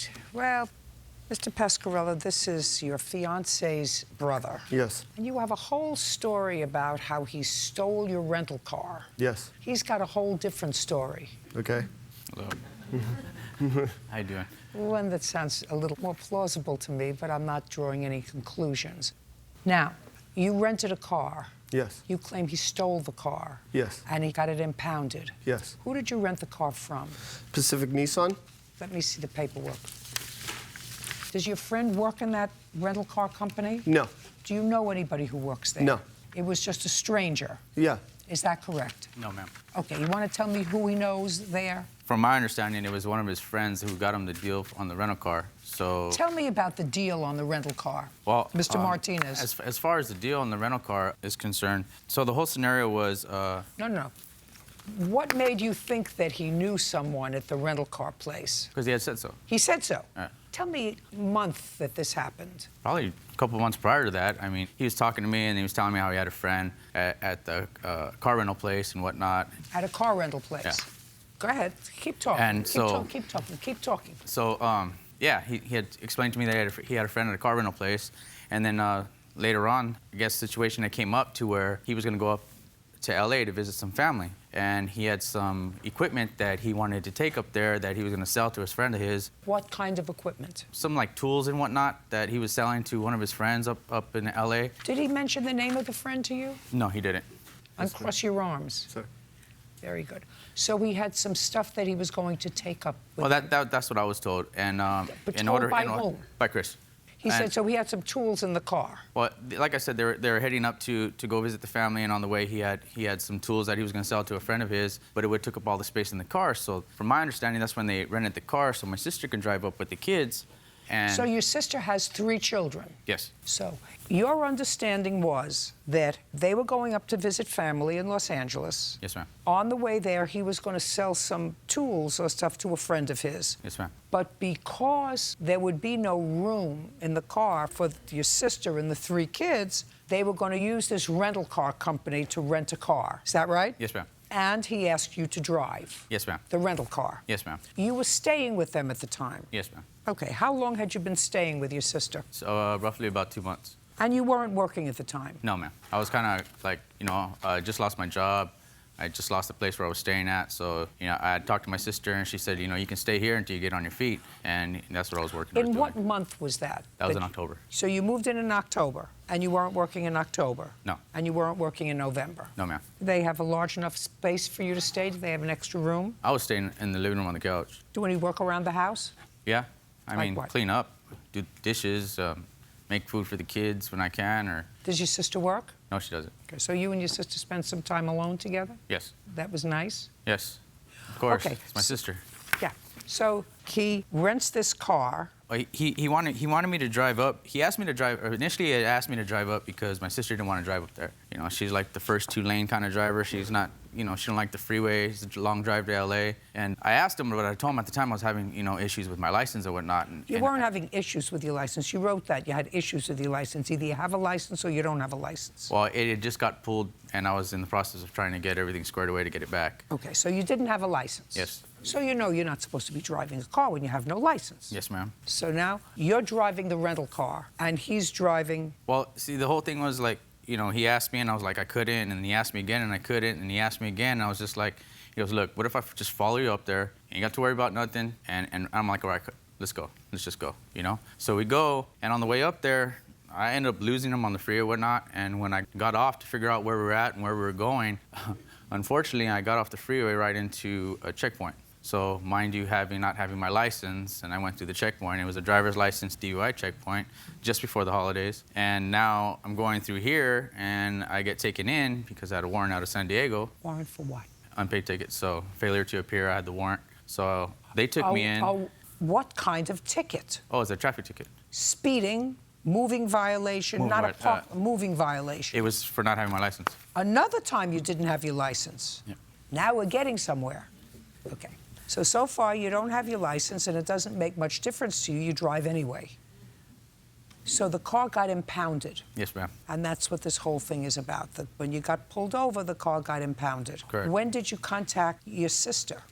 right. Well, Mr. Pasquarella, this is your fiancé's brother. Yes. And you have a whole story about how he stole your rental car. Yes. He's got a whole different story. Okay. Hello. How you doing? One that sounds a little more plausible to me, but I'm not drawing any conclusions. Now, you rented a car. Yes. You claim he stole the car. Yes. And he got it impounded. Yes. Who did you rent the car from? Pacific Nissan? Let me see the paperwork. Does your friend work in that rental car company? No. Do you know anybody who works there? No. It was just a stranger. Yeah. Is that correct? No, ma'am. Okay, you want to tell me who he knows there? From my understanding, it was one of his friends who got him the deal on the rental car. So Tell me about the deal on the rental car, well, Mr. Martinez. As far as the deal on the rental car is concerned, so the whole scenario was. No. What made you think that he knew someone at the rental car place? Because he had said so. He said so. Right. Tell me month that this happened. Probably a couple months prior to that. I mean, he was talking to me and he was telling me how he had a friend at the car rental place and whatnot. At a car rental place. Yeah. Go ahead. Keep talking. And keep talking. So, yeah, he had explained to me that he had a friend at a car rental place. And then later on, I guess, the situation that came up to where he was going to go up to L.A. to visit some family. And he had some equipment that he wanted to take up there that he was going to sell to his friend of his. What kind of equipment? Some, like, tools and whatnot that he was selling to one of his friends up in L.A. Did he mention the name of the friend to you? No, he didn't. Uncross your arms. Sir. Very good. So he had some stuff that he was going to take up with Well, him. that's what I was told. And But in told order, by whom? By Chris. He said so he had some tools in the car. Well, like I said, they were heading up to go visit the family, and on the way he had some tools that he was going to sell to a friend of his, but it would took up all the space in the car. So from my understanding, that's when they rented the car so my sister can drive up with the kids. And So your sister has 3 children. yes. So your understanding was that they were going up to visit family in Los Angeles. Yes, ma'am. On the way there, he was going to sell some tools or stuff to a friend of his. Yes, ma'am. But because there would be no room in the car for your sister and the 3 kids, they were going to use this rental car company to rent a car. Is that right? Yes, ma'am. And he asked you to drive. Yes, ma'am. The rental car. Yes, ma'am. You were staying with them at the time. Yes, ma'am. Okay. How long had you been staying with your sister? So roughly about 2 months. And you weren't working at the time? No, ma'am. I was kind of like, I just lost my job. I just lost the place where I was staying at. So, I had talked to my sister, and she said, you can stay here until you get on your feet. And that's what I was working towards In what doing. month was that? That was in October. So you moved in October, and you weren't working in October? No. And you weren't working in November? No, ma'am. They have a large enough space for you to stay? Do they have an extra room? I was staying in the living room on the couch. Do any work around the house? Yeah. I Like mean, what? clean up, do dishes, make food for the kids when I can, or... Does your sister work? No, she doesn't. Okay, so you and your sister spent some time alone together? Yes. That was nice? Yes. Of course. Okay. It's my sister. Yeah. So he rents this car. Well, he wanted me to drive up. He asked me to drive. Or initially, he asked me to drive up because my sister didn't want to drive up there. She's like the first 2-lane kind of driver. She's not. She don't like the freeway. It's a long drive to L.A. And I asked him, but I told him at the time I was having issues with my license and whatnot. You weren't having issues with your license. You wrote that you had issues with your license. Either you have a license or you don't have a license. Well, it had just got pulled, and I was in the process of trying to get everything squared away to get it back. Okay, so you didn't have a license. Yes. So you're not supposed to be driving a car when you have no license. Yes, ma'am. So now you're driving the rental car, and he's driving. Well, see, the whole thing was like, he asked me, and I was like, I couldn't, and he asked me again, and I couldn't, and he asked me again, and I was just like, he goes, look, what if I just follow you up there, and you got to worry about nothing, and I'm like, all right, let's go, let's just go, So we go, and on the way up there, I ended up losing him on the freeway or whatnot, and when I got off to figure out where we were at and where we were going, unfortunately, I got off the freeway right into a checkpoint. So, mind you, not having my license, and I went through the checkpoint. It was a driver's license DUI checkpoint just before the holidays. And now I'm going through here, and I get taken in because I had a warrant out of San Diego. Warrant for what? Unpaid ticket. So, failure to appear, I had the warrant. So, they took me in. Oh, what kind of ticket? Oh, it's a traffic ticket. Speeding, moving violation, Moving not a moving violation. It was for not having my license. Another time you didn't have your license. Yeah. Now we're getting somewhere. Okay. So far you don't have your license, and it doesn't make much difference to you. You drive anyway. So the car got impounded. Yes, ma'am. And that's what this whole thing is about. That when you got pulled over, the car got impounded. Correct. When did you contact your sister?